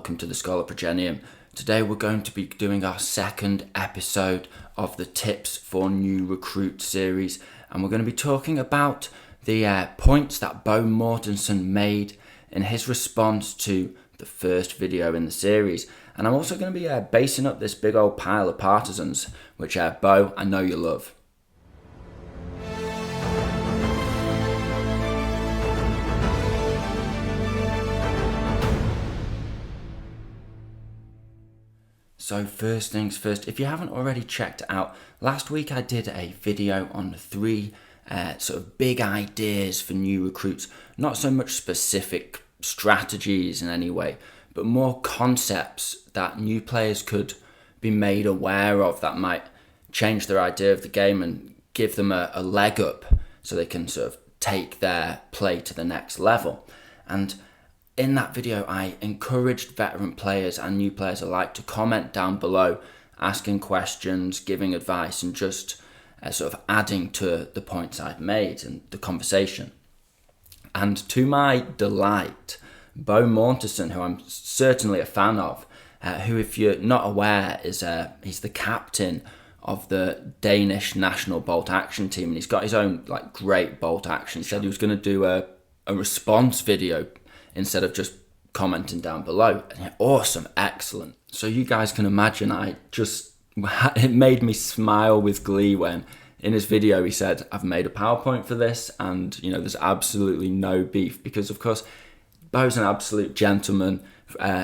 welcome to the Scholar Progenium. Today we're going to be doing our second episode of the Tips for New Recruit series, and we're going to be talking about the points that Bo Mortensen made in his response to the first video in the series. And I'm also going to be basing up this big old pile of partisans, which Bo, I know you love. So first things first, if you haven't already checked out, last week I did a video on 3 sort of big ideas for new recruits. Not so much specific strategies in any way, but more concepts that new players could be made aware of that might change their idea of the game and give them a leg up so they can sort of take their play to the next level. And in that video, I encouraged veteran players and new players alike to comment down below, asking questions, giving advice, and just sort of adding to the points I've made and the conversation. And to my delight, Bo Mortensen, who I'm certainly a fan of, who, if you're not aware, is he's the captain of the Danish national bolt action team, and he's got his own great bolt action. He said he was going to do a response video instead of just commenting down below. Awesome, excellent. So you guys can imagine, it made me smile with glee when in his video he said, I've made a PowerPoint for this, and there's absolutely no beef, because of course Bo's an absolute gentleman.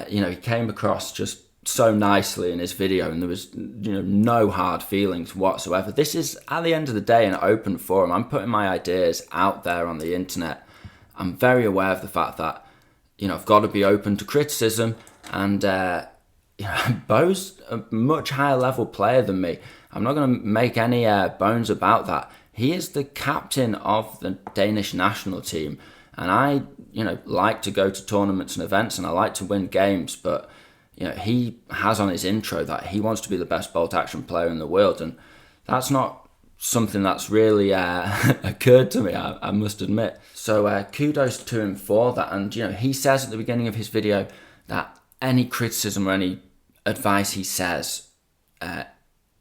He came across just so nicely in his video, and there was no hard feelings whatsoever. This is, at the end of the day, an open forum. I'm putting my ideas out there on the internet. I'm very aware of the fact that I've got to be open to criticism, and Bo's a much higher level player than me. I'm not going to make any bones about that. He is the captain of the Danish national team, and I, like to go to tournaments and events, and I like to win games, but he has on his intro that he wants to be the best bolt action player in the world, and that's not something that's really occurred to me, I must admit. So kudos to him for that. And he says at the beginning of his video that any criticism or any advice he says,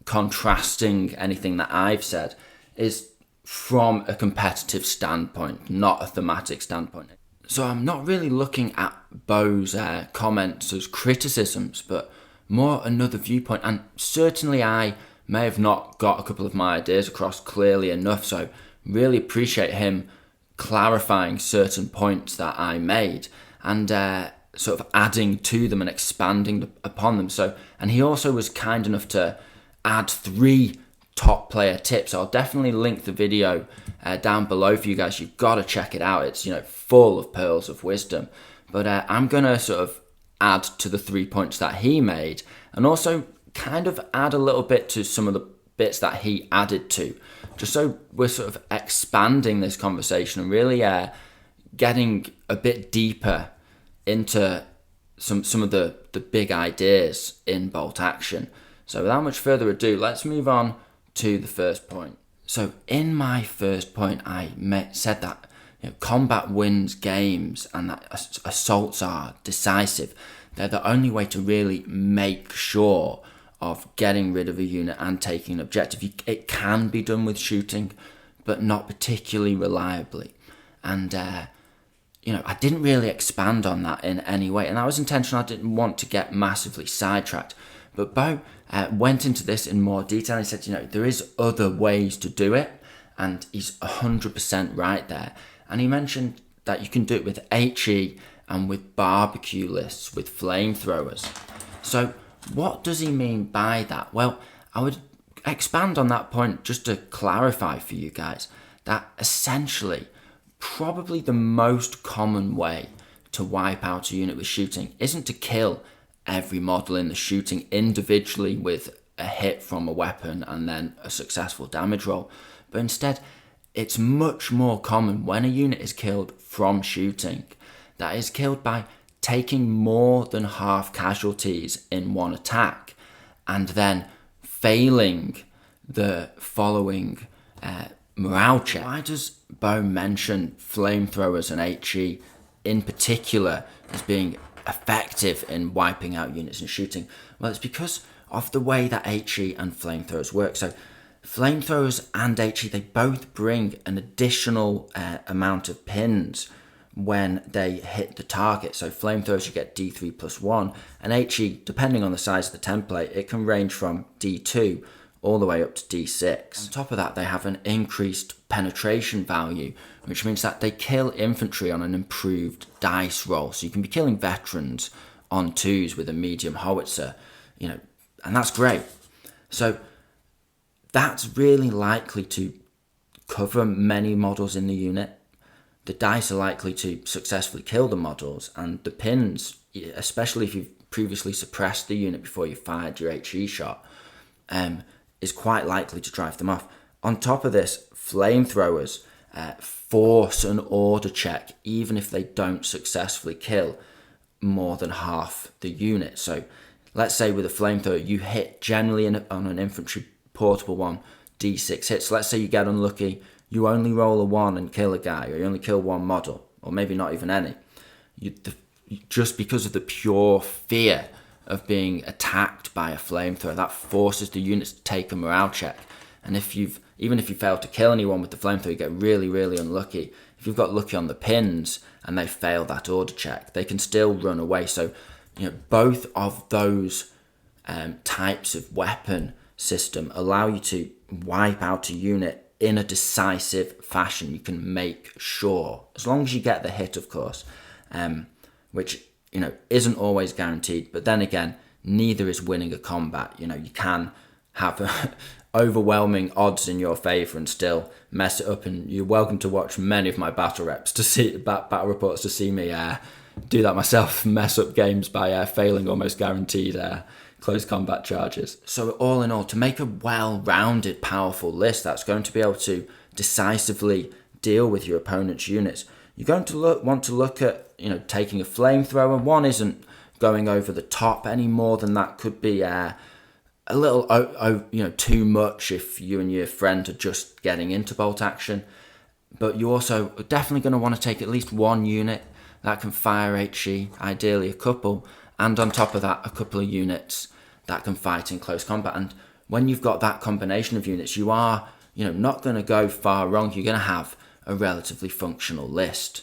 contrasting anything that I've said, is from a competitive standpoint, not a thematic standpoint. So I'm not really looking at Bo's comments as criticisms, but more another viewpoint. And certainly I may have not got a couple of my ideas across clearly enough, so really appreciate him clarifying certain points that I made and sort of adding to them and expanding upon them. And he also was kind enough to add 3 top player tips. I'll definitely link the video down below for you guys. You've got to check it out. It's full of pearls of wisdom. But I'm going to sort of add to the 3 points that he made, and also kind of add a little bit to some of the bits that he added to, just so we're sort of expanding this conversation and really getting a bit deeper into some of the big ideas in bolt action. So without much further ado, let's move on to the first point. So in my first point, I said that combat wins games and that assaults are decisive. They're the only way to really make sure of getting rid of a unit and taking an objective. It can be done with shooting, but not particularly reliably. And, I didn't really expand on that in any way. And that was intentional. I didn't want to get massively sidetracked. But Bo went into this in more detail. He said, there is other ways to do it. And he's 100% right there. And he mentioned that you can do it with HE and with barbecue lists, with flamethrowers. So what does he mean by that? Well, I would expand on that point just to clarify for you guys that essentially probably the most common way to wipe out a unit with shooting isn't to kill every model in the shooting individually with a hit from a weapon and then a successful damage roll, but instead it's much more common when a unit is killed from shooting that is killed by taking more than half casualties in one attack and then failing the following morale check. Why does Bo mention flamethrowers and HE in particular as being effective in wiping out units and shooting? Well, it's because of the way that HE and flamethrowers work. So flamethrowers and HE, they both bring an additional amount of pins when they hit the target. So flamethrowers, you get D3 plus 1, and HE, depending on the size of the template, it can range from D2 all the way up to D6. On top of that, they have an increased penetration value, which means that they kill infantry on an improved dice roll. So you can be killing veterans on 2s with a medium howitzer, and that's great. So that's really likely to cover many models in the unit. The dice are likely to successfully kill the models, and the pins, especially if you've previously suppressed the unit before you fired your HE shot, is quite likely to drive them off. On top of this, flamethrowers force an order check even if they don't successfully kill more than half the unit. So let's say with a flamethrower you hit generally on an infantry portable one D6 hits. Let's say you get unlucky, you only roll a 1 and kill a guy, or you only kill one model, or maybe not even any. Just because of the pure fear of being attacked by a flamethrower, that forces the units to take a morale check. And even if you fail to kill anyone with the flamethrower, you get really, really unlucky. If you've got lucky on the pins and they fail that order check, they can still run away. So, both of those types of weapon system allow you to wipe out a unit in a decisive fashion. You can make sure, as long as you get the hit, of course, which isn't always guaranteed. But then again, neither is winning a combat. You can have overwhelming odds in your favour and still mess it up. And you're welcome to watch many of my battle reports to see me do that myself, mess up games by failing almost guaranteed close combat charges. So all in all, to make a well-rounded, powerful list that's going to be able to decisively deal with your opponent's units, you're going to want to look at taking a flamethrower. One isn't going over the top any more than that. Could be a little too much if you and your friend are just getting into bolt action. But you also are definitely going to want to take at least one unit that can fire HE, ideally a couple, and on top of that, a couple of units that can fight in close combat. And when you've got that combination of units, you are, not going to go far wrong. You're going to have a relatively functional list,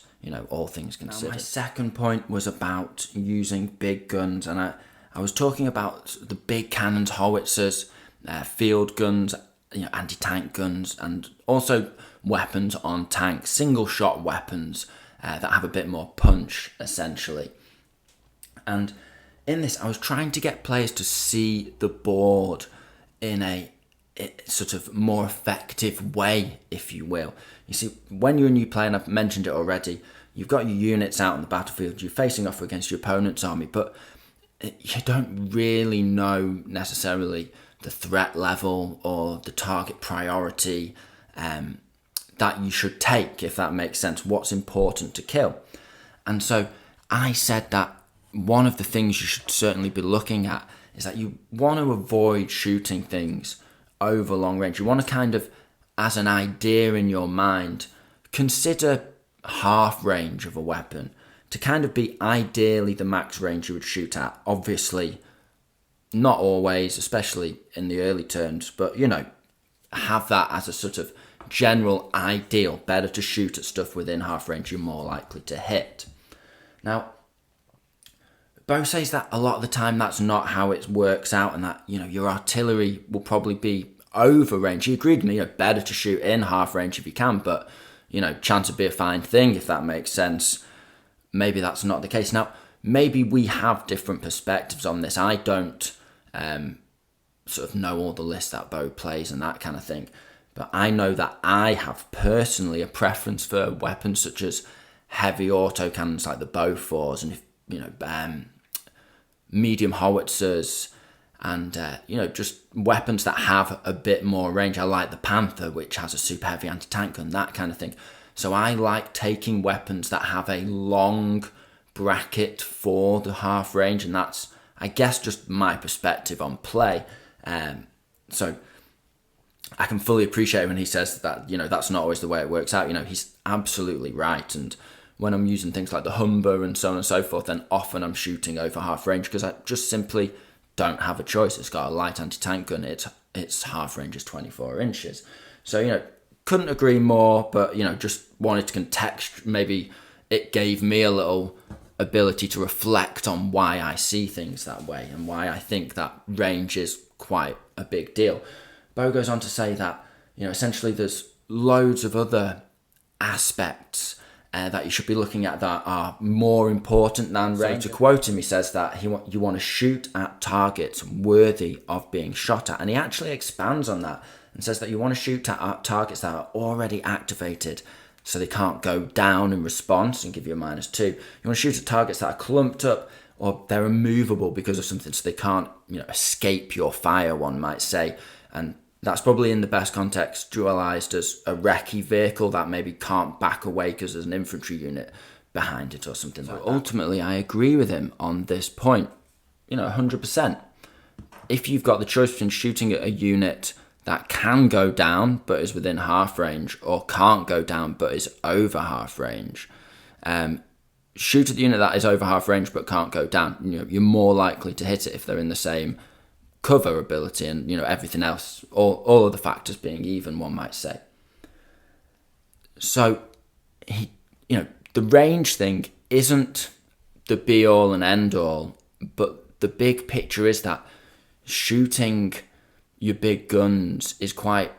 all things considered. Now, my second point was about using big guns, and I was talking about the big cannons, howitzers, field guns, anti-tank guns, and also weapons on tanks, single-shot weapons that have a bit more punch, essentially. And in this, I was trying to get players to see the board in a sort of more effective way, if you will. You see, when you're a new player, and I've mentioned it already, you've got your units out on the battlefield, you're facing off against your opponent's army, but you don't really know necessarily the threat level or the target priority that you should take, if that makes sense, what's important to kill. And so I said that one of the things you should certainly be looking at is that you want to avoid shooting things over long range. You want to kind of, as an idea in your mind, consider half range of a weapon to kind of be ideally the max range you would shoot at. Obviously, not always, especially in the early turns, but, have that as a sort of general ideal. Better to shoot at stuff within half range you're more likely to hit. Now, Bo says that a lot of the time that's not how it works out, and that, your artillery will probably be over range. He agreed with me, better to shoot in half range if you can, but, chance would be a fine thing, if that makes sense. Maybe that's not the case. Now, maybe we have different perspectives on this. I don't sort of know all the lists that Bo plays and that kind of thing, but I know that I have personally a preference for weapons such as heavy autocannons like the Bofors, and medium howitzers, and just weapons that have a bit more range. I like the Panther, which has a super heavy anti-tank gun, that kind of thing. So I like taking weapons that have a long bracket for the half range, and that's, I guess, just my perspective on play. So I can fully appreciate when he says that, that's not always the way it works out. He's absolutely right. And when I'm using things like the Humber and so on and so forth, then often I'm shooting over half range because I just simply don't have a choice. It's got a light anti-tank gun. Its half range is 24 inches. So, couldn't agree more, but, just wanted to context. Maybe it gave me a little ability to reflect on why I see things that way and why I think that range is quite a big deal. Bo goes on to say that, essentially there's loads of other aspects that you should be looking at that are more important than range. So to quote him, he says that you want to shoot at targets worthy of being shot at. And he actually expands on that and says that you want to shoot at targets that are already activated so they can't go down in response and give you a -2. You want to shoot at targets that are clumped up or they're immovable because of something, so they can't escape your fire, one might say. And that's probably in the best context dualised as a recce vehicle that maybe can't back away because there's an infantry unit behind it or something like that. Ultimately, I agree with him on this point, 100%. If you've got the choice between shooting at a unit that can go down but is within half range or can't go down but is over half range, shoot at the unit that is over half range but can't go down. You're more likely to hit it if they're in the same cover ability and everything else, all of the factors being even, one might say. So the range thing isn't the be all and end all, but the big picture is that shooting your big guns there's quite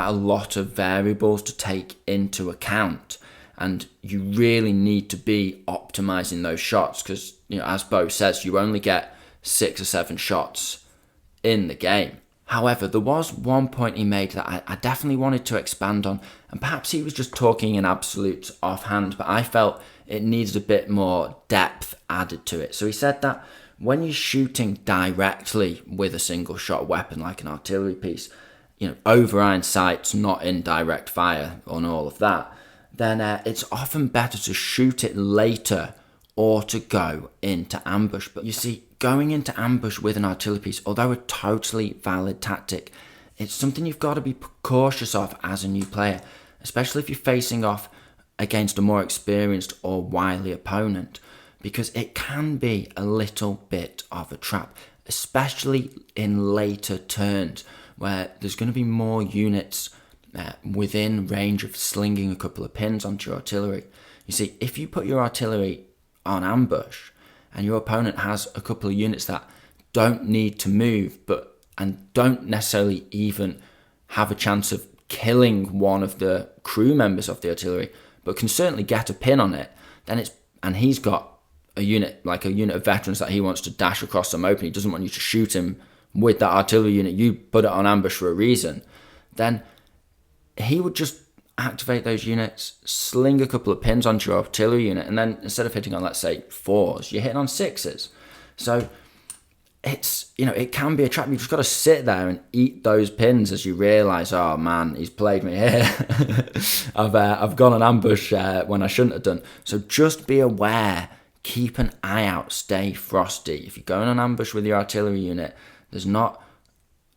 a lot of variables to take into account, and you really need to be optimizing those shots because as Bo says, you only get 6 or 7 shots in the game. However, there was one point he made that I definitely wanted to expand on, and perhaps he was just talking in absolutes offhand, but I felt it needed a bit more depth added to it. So he said that when you're shooting directly with a single shot weapon like an artillery piece, over iron sights, not in direct fire on all of that, then it's often better to shoot it later or to go into ambush. But you see, going into ambush with an artillery piece, although a totally valid tactic, it's something you've got to be cautious of as a new player, especially if you're facing off against a more experienced or wily opponent, because it can be a little bit of a trap, especially in later turns where there's going to be more units within range of slinging a couple of pins onto your artillery. You see, if you put your artillery on ambush and your opponent has a couple of units that don't need to move and don't necessarily even have a chance of killing one of the crew members of the artillery, but can certainly get a pin on it, and he's got a unit of veterans that he wants to dash across some opening, he doesn't want you to shoot him with that artillery unit, you put it on ambush for a reason, then he would just activate those units, sling a couple of pins onto your artillery unit, and then instead of hitting on, let's say, 4s, you're hitting on 6s. So it's, it can be a trap. You've just got to sit there and eat those pins as you realise, oh man, he's played me here. I've gone on ambush when I shouldn't have done. So just be aware, keep an eye out, stay frosty. If you're going on ambush with your artillery unit, there's not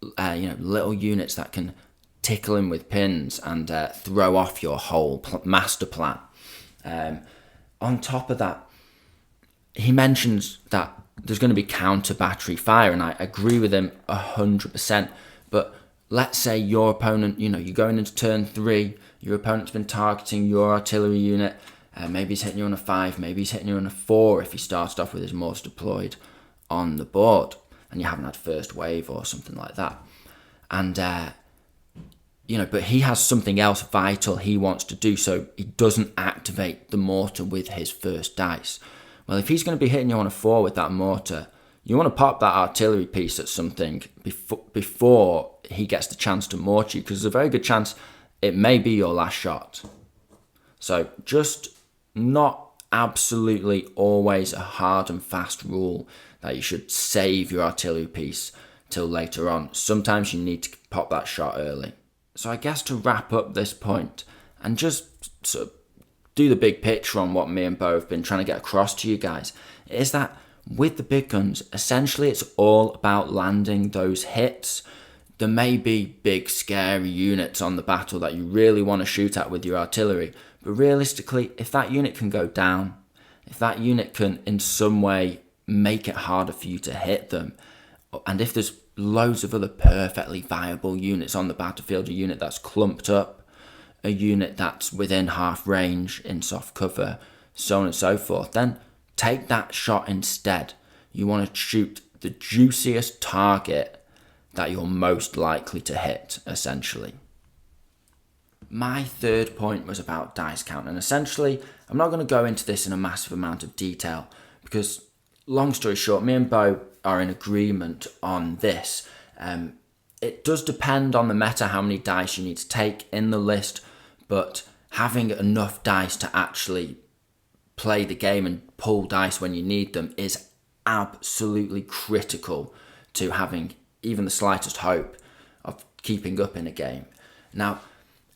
little units that can tickle him with pins and throw off your whole master plan. On top of that, he mentions that there's going to be counter battery fire, and I agree with him 100%. But let's say your opponent, you're going into turn 3, your opponent's been targeting your artillery unit, maybe he's hitting you on a 5, maybe he's hitting you on a 4 if he started off with his mortar deployed on the board and you haven't had first wave or something like that. And but he has something else vital he wants to do, so he doesn't activate the mortar with his first dice. Well, if he's going to be hitting you on a 4 with that mortar, you want to pop that artillery piece at something before he gets the chance to mortar you, because there's a very good chance it may be your last shot. So just not absolutely always a hard and fast rule that you should save your artillery piece till later on. Sometimes you need to pop that shot early. So I guess to wrap up this point and just sort of do the big picture on what me and Bo have been trying to get across to you guys, is that with the big guns, essentially it's all about landing those hits. there may be big scary units on the battle that you really want to shoot at with your artillery, but realistically, if that unit can go down, if that unit can in some way make it harder for you to hit them, and if there's loads of other perfectly viable units on the battlefield, a unit that's clumped up, a unit that's within half range in soft cover, so on and so forth, then take that shot instead. You want to shoot the juiciest target that you're most likely to hit, essentially. My third point was about dice count, and essentially, I'm not going to go into this in a massive amount of detail because, long story short, me and Bo are in agreement on this. It does depend on the meta how many dice you need to take in the list, but having enough dice to actually play the game and pull dice when you need them is absolutely critical to having even the slightest hope of keeping up in a game. Now,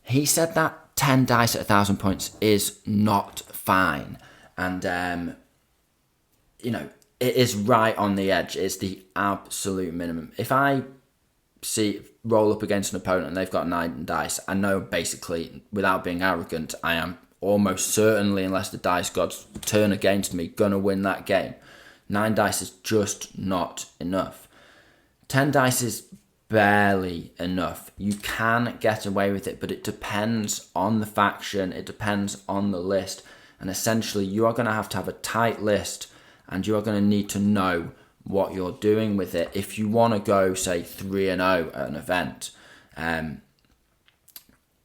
he said that 10 dice at 1,000 points is not fine, and it is right on the edge. It's the absolute minimum. If I roll up against an opponent and they've got 9 dice, I know basically, without being arrogant, I am almost certainly, unless the dice gods turn against me, gonna win that game. 9 dice is just not enough. 10 dice is barely enough. You can get away with it, but it depends on the faction, it depends on the list, and essentially you are going to have a tight list, and you are going to need to know what you're doing with it if you want to go, say, 3-0 at an event.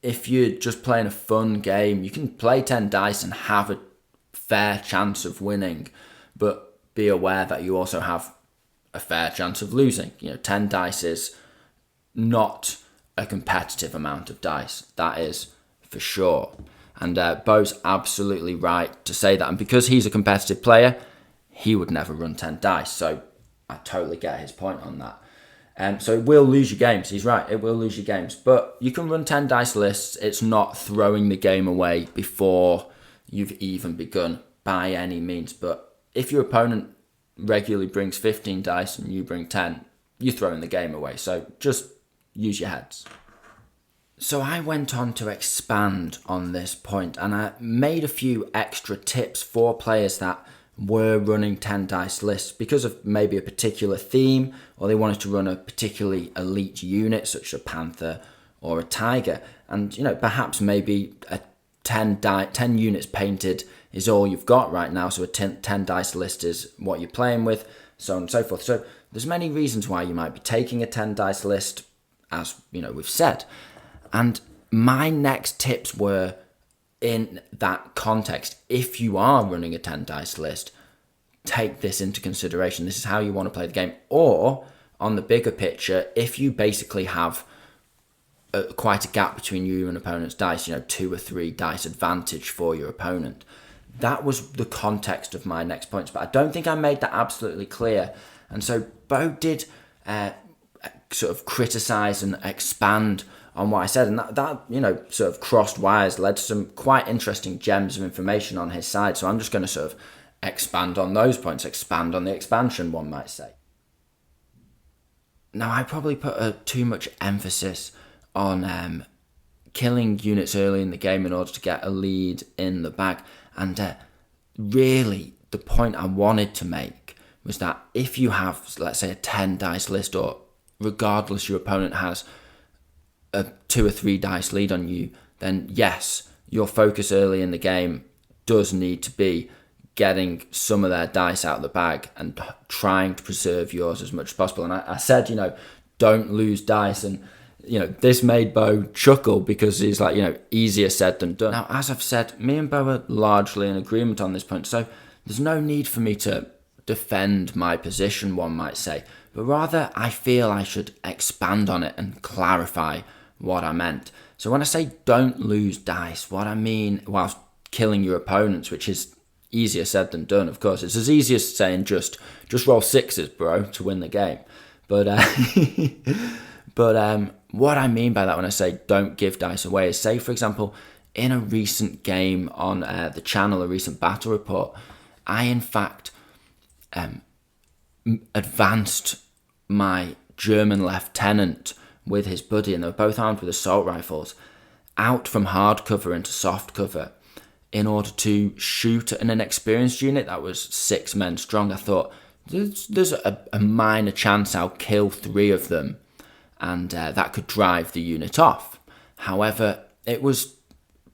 If you're just playing a fun game, you can play 10 dice and have a fair chance of winning, but be aware that you also have a fair chance of losing. 10 dice is not a competitive amount of dice, that is for sure. And Bo's absolutely right to say that, and because he's a competitive player, he would never run 10 dice, so I totally get his point on that. So it will lose you games. He's right, it will lose you games, but you can run 10 dice lists. It's not throwing the game away before you've even begun by any means. But if your opponent regularly brings 15 dice and you bring 10, you're throwing the game away. So just use your heads. So I went on to expand on this point, and I made a few extra tips for players that were running 10 dice lists because of maybe a particular theme, or they wanted to run a particularly elite unit such as a panther or a tiger, and perhaps maybe a 10 units painted is all you've got right now, so a 10 dice list is what you're playing with, so on and so forth. So there's many reasons why you might be taking a 10 dice list, as we've said, and my next tips were in that context. If you are running a 10 dice list, take this into consideration. This is how you want to play the game. Or on the bigger picture, if you basically have quite a gap between you and opponent's dice, 2 or 3 dice advantage for your opponent. That was the context of my next points, but I don't think I made that absolutely clear. And so Bo did sort of criticize and expand on what I said, and that sort of crossed wires, led to some quite interesting gems of information on his side. So I'm just going to sort of expand on those points, expand on the expansion, one might say. Now, I probably put too much emphasis on killing units early in the game in order to get a lead in the bag, and really the point I wanted to make was that if you have, let's say, a 10 dice list, or regardless your opponent has a 2 or 3 dice lead on you, then yes, your focus early in the game does need to be getting some of their dice out of the bag and trying to preserve yours as much as possible. And I said, don't lose dice, and this made Bo chuckle because he's like, easier said than done. Now, as I've said, me and Bo are largely in agreement on this point, so there's no need for me to defend my position, one might say, but rather I feel I should expand on it and clarify what I meant. So when I say don't lose dice, what I mean whilst killing your opponents, which is easier said than done, of course. It's as easy as saying just roll 6s, bro, to win the game. But what I mean by that when I say don't give dice away is, say, for example, in a recent game on the channel, a recent battle report, I in fact advanced my German lieutenant with his buddy, and they were both armed with assault rifles, out from hard cover into soft cover in order to shoot at an inexperienced unit that was 6 men strong. I thought, there's a minor chance I'll kill 3 of them, and that could drive the unit off. However, it was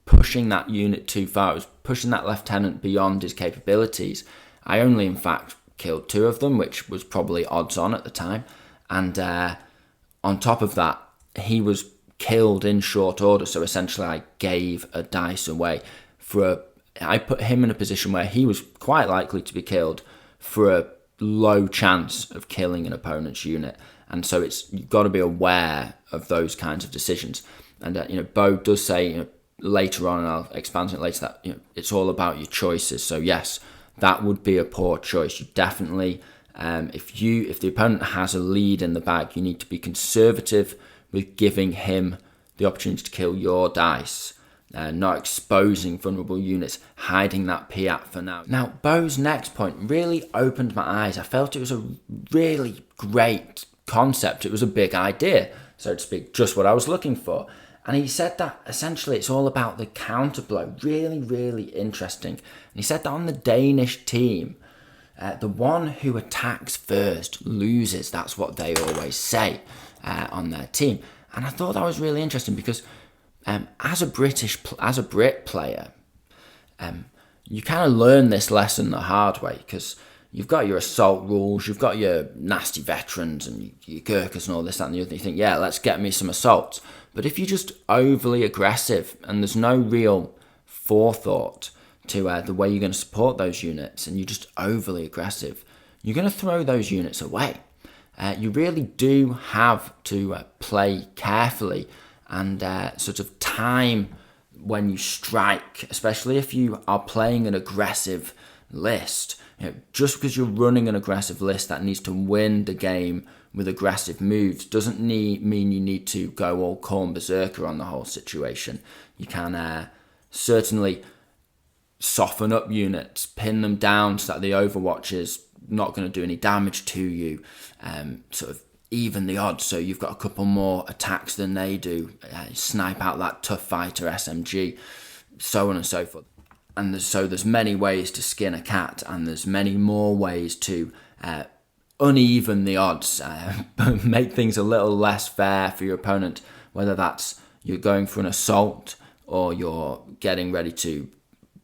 pushing that unit too far. It was pushing that lieutenant beyond his capabilities. I only, in fact, killed 2 of them, which was probably odds on at the time. And on top of that, he was killed in short order. So essentially, I gave a dice away I put him in a position where he was quite likely to be killed for a low chance of killing an opponent's unit. And so you've got to be aware of those kinds of decisions. And Bo does say later on, and I'll expand on it later, that it's all about your choices. So yes, that would be a poor choice. You definitely, if the opponent has a lead in the bag, you need to be conservative with giving him the opportunity to kill your dice. Not exposing vulnerable units, hiding that Piat for now. Now, Bo's next point really opened my eyes. I felt it was a really great concept. It was a big idea, so to speak, just what I was looking for. And he said that essentially it's all about the counterblow. Really, really interesting. And he said that on the Danish team, the one who attacks first loses. That's what they always say on their team. And I thought that was really interesting because as a Brit player, you kind of learn this lesson the hard way, because you've got your assault rules, you've got your nasty veterans and your Gurkhas and all this, that and the other. You think, yeah, let's get me some assaults. But if you're just overly aggressive and there's no real forethought to the way you're going to support those units, and you're just overly aggressive, you're going to throw those units away. You really do have to play carefully and sort of time when you strike, especially if you are playing an aggressive list. Just because you're running an aggressive list that needs to win the game with aggressive moves doesn't mean you need to go all Khorne Berserker on the whole situation. You can certainly soften up units, pin them down so that the Overwatch is not going to do any damage to you, sort of even the odds, so you've got a couple more attacks than they do, snipe out that tough fighter SMG, so on and so forth. And there's many ways to skin a cat, and there's many more ways to uneven the odds, make things a little less fair for your opponent, whether that's you're going for an assault or you're getting ready to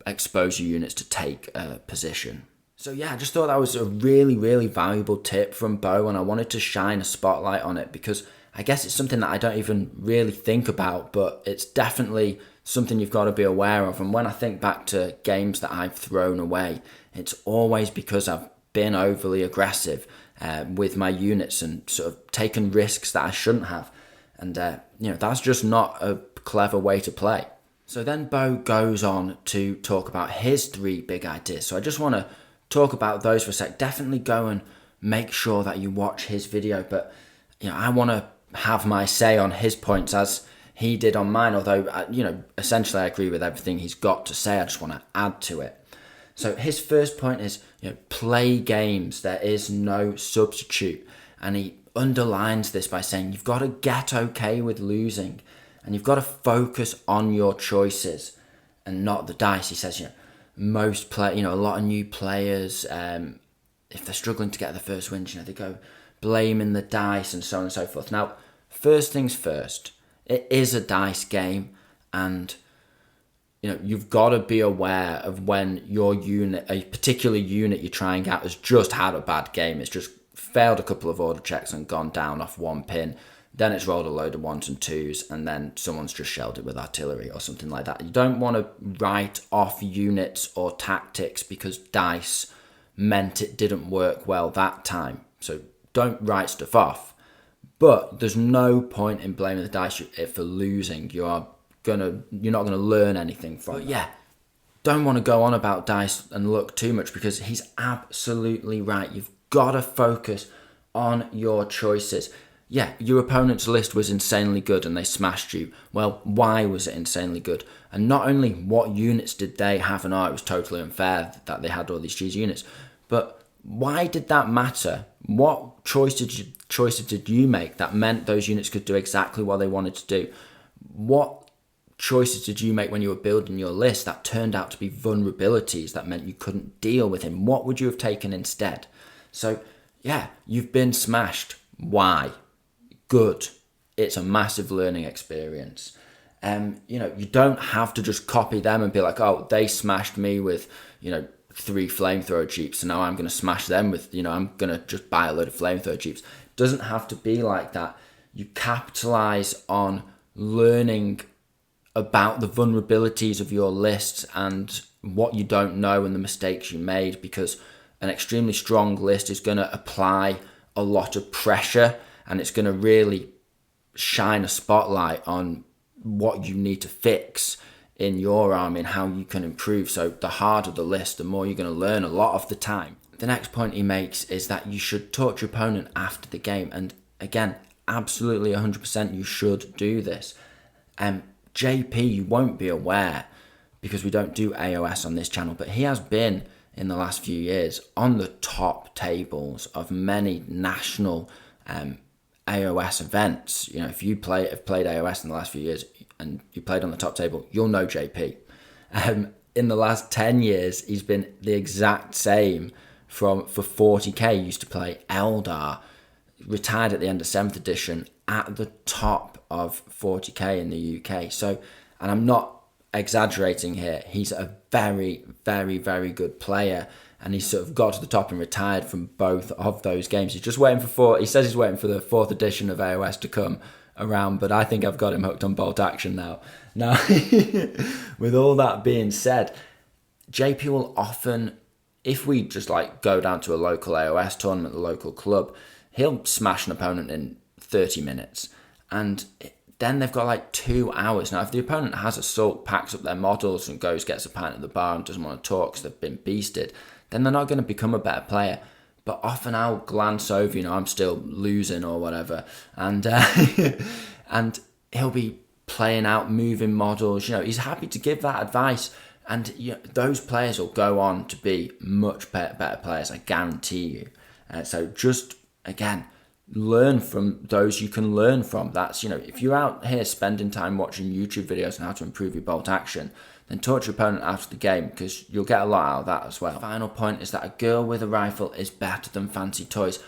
expose your units to take a position. So yeah, I just thought that was a really, really valuable tip from Bo, and I wanted to shine a spotlight on it because I guess it's something that I don't even really think about, but it's definitely something you've got to be aware of. And when I think back to games that I've thrown away, it's always because I've been overly aggressive with my units and sort of taken risks that I shouldn't have. And, that's just not a clever way to play. So then Bo goes on to talk about his 3 big ideas. So I just want to talk about those for a sec. Definitely go and make sure that you watch his video, but I want to have my say on his points as he did on mine, although essentially I agree with everything he's got to say. I just want to add to it. So his first point is play games. There is no substitute, and he underlines this by saying you've got to get okay with losing, and you've got to focus on your choices and not the dice. He says a lot of new players, if they're struggling to get the first wins, they go blaming the dice and so on and so forth. Now, first things first, it is a dice game, and you've got to be aware of when your unit, a particular unit you're trying out, has just had a bad game. It's just failed a couple of order checks and gone down off one pin. Then it's rolled a load of 1s and 2s, and then someone's just shelled it with artillery or something like that. You don't want to write off units or tactics because dice meant it didn't work well that time. So don't write stuff off. But there's no point in blaming the dice for losing. You're not going to learn anything from it. Yeah, don't want to go on about dice and look too much, because he's absolutely right. You've got to focus on your choices. Yeah, your opponent's list was insanely good and they smashed you. Well, why was it insanely good? And not only what units did they have, and it was totally unfair that they had all these cheesy units, but why did that matter? What choices did you make that meant those units could do exactly what they wanted to do? What choices did you make when you were building your list that turned out to be vulnerabilities that meant you couldn't deal with him? What would you have taken instead? So yeah, you've been smashed. Why? Good. It's a massive learning experience. You don't have to just copy them and be like, oh, they smashed me with, 3 flamethrower jeeps, so now I'm going to smash them with, I'm going to just buy a load of flamethrower jeeps. It doesn't have to be like that. You capitalize on learning about the vulnerabilities of your list and what you don't know and the mistakes you made, because an extremely strong list is going to apply a lot of pressure, and it's going to really shine a spotlight on what you need to fix in your army and how you can improve. So the harder the list, the more you're going to learn a lot of the time. The next point he makes is that you should talk to your opponent after the game. And again, absolutely 100% you should do this. JP, you won't be aware because we don't do AOS on this channel, but he has been in the last few years on the top tables of many national AOS events. If you have played AOS in the last few years and you played on the top table, you'll know JP. In the last 10 years, he's been the exact same. For 40k, he used to play Eldar, retired at the end of 7th edition, at the top of 40k in the UK. So, and I'm not exaggerating here, he's a very, very, very good player, and he's sort of got to the top and retired from both of those games. He's just waiting for he says he's waiting for the 4th edition of AOS to come around, but I think I've got him hooked on bolt action now. Now, with all that being said, JP will often, if we just go down to a local AOS tournament, a local club, he'll smash an opponent in 30 minutes. And then they've got 2 hours. Now, if the opponent has assault, packs up their models and gets a pint at the bar and doesn't want to talk because they've been beasted, then they're not going to become a better player. But often I'll glance over, I'm still losing or whatever, and and he'll be playing out moving models. He's happy to give that advice, and those players will go on to be much better players, I guarantee you. So just, again, learn from those you can learn from. That's, if you're out here spending time watching YouTube videos on how to improve your bolt action, then talk to your opponent after the game, because you'll get a lot out of that as well. The final point is that a girl with a rifle is better than fancy toys.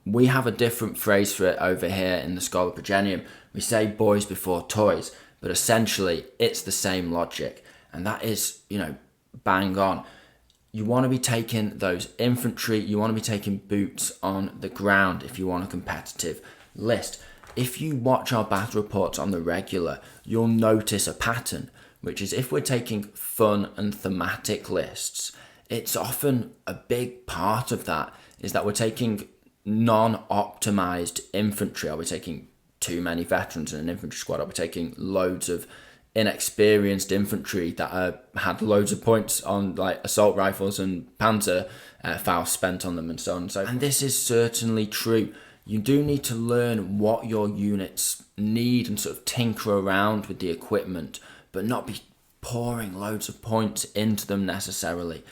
We have a different phrase for it over here in the Scholar Progenium. We say boys before toys, but essentially it's the same logic, and that is, bang on. You want to be taking those infantry, you want to be taking boots on the ground if you want a competitive list. If you watch our battle reports on the regular, you'll notice a pattern, which is if we're taking fun and thematic lists, it's often a big part of that is that we're taking non-optimized infantry. Are we taking too many veterans in an infantry squad? Are we taking loads of inexperienced infantry that had loads of points on assault rifles and panzer Faust spent on them and so on and so on? And this is certainly true. You do need to learn what your units need and sort of tinker around with the equipment, but not be pouring loads of points into them necessarily.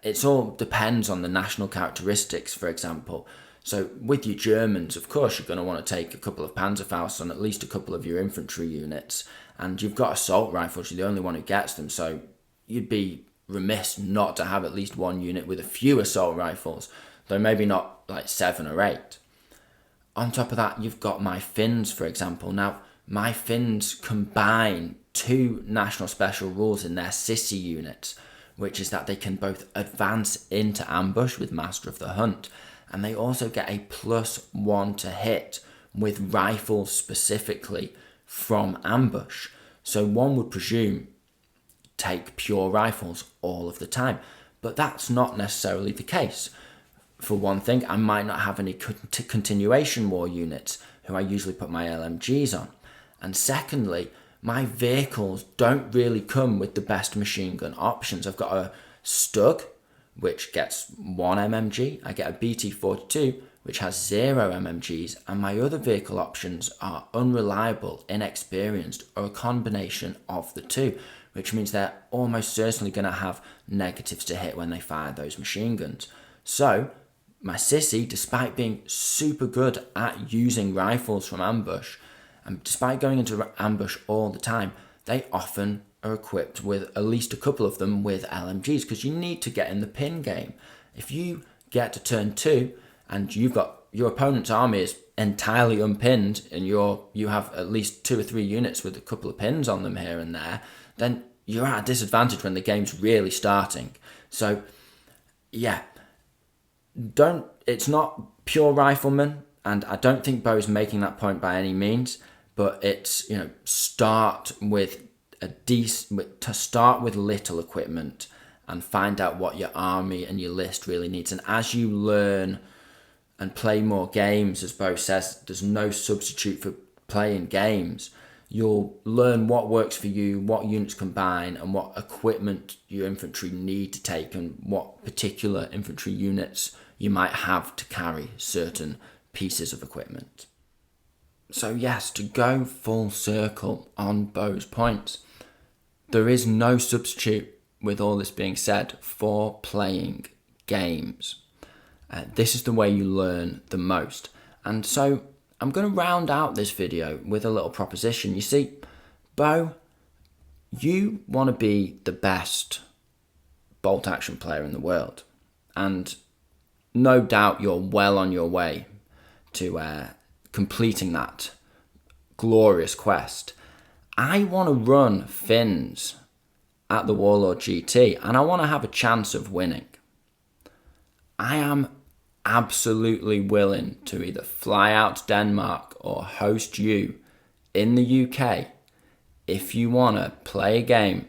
It all depends on the national characteristics, for example. So with your Germans, of course, you're going to want to take a couple of Panzerfausts on at least a couple of your infantry units. And you've got assault rifles, you're the only one who gets them. So you'd be remiss not to have at least one unit with a few assault rifles, though maybe not 7 or 8. On top of that, you've got my Finns, for example. Now, my Finns combine 2 national special rules in their sissy units, which is that they can both advance into ambush with Master of the Hunt, and they also get a +1 to hit with rifles specifically from ambush. So one would presume take pure rifles all of the time, but that's not necessarily the case. For one thing, I might not have any continuation war units who I usually put my LMGs on. And secondly, my vehicles don't really come with the best machine gun options. I've got a Stug, which gets 1 MMG. I get a BT-42, which has 0 MMGs. And my other vehicle options are unreliable, inexperienced, or a combination of the two, which means they're almost certainly going to have negatives to hit when they fire those machine guns. So my sissy, despite being super good at using rifles from ambush, and despite going into ambush all the time, they often are equipped with at least a couple of them with LMGs, because you need to get in the pin game. If you get to turn 2 and you've got your opponent's army is entirely unpinned and you have at least 2 or 3 units with a couple of pins on them here and there, then you're at a disadvantage when the game's really starting. So yeah, it's not pure rifleman, and I don't think Bo's making that point by any means, but it's, start with little equipment and find out what your army and your list really needs. And as you learn and play more games, as Bo says, there's no substitute for playing games. You'll learn what works for you, what units combine, and what equipment your infantry need to take, and what particular infantry units you might have to carry certain pieces of equipment. So yes, to go full circle on Bo's points, there is no substitute, with all this being said, for playing games. This is the way you learn the most. And so I'm going to round out this video with a little proposition. You see, Bo, you want to be the best bolt action player in the world. And no doubt you're well on your way to completing that glorious quest. I want to run Finns at the Warlord GT, and I want to have a chance of winning. I am absolutely willing to either fly out to Denmark or host you in the UK if you want to play a game,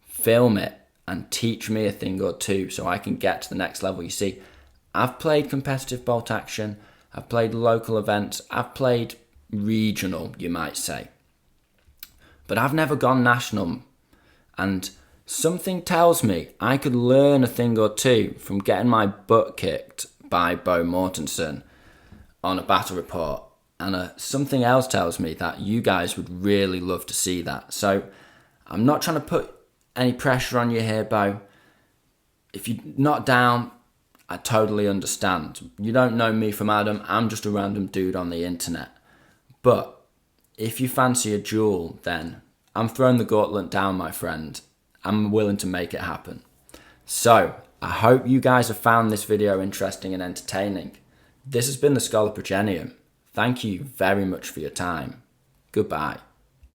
film it, and teach me a thing or two so I can get to the next level. You see, I've played competitive bolt action, I've played local events, I've played regional, you might say. But I've never gone national, and something tells me I could learn a thing or two from getting my butt kicked by Bo Mortensen on a battle report, and something else tells me that you guys would really love to see that. So I'm not trying to put any pressure on you here, Bo. If you're not down, I totally understand. You don't know me from Adam, I'm just a random dude on the internet. But if you fancy a duel, then I'm throwing the gauntlet down, my friend. I'm willing to make it happen. So, I hope you guys have found this video interesting and entertaining. This has been the Scholar Progenium. Thank you very much for your time. Goodbye.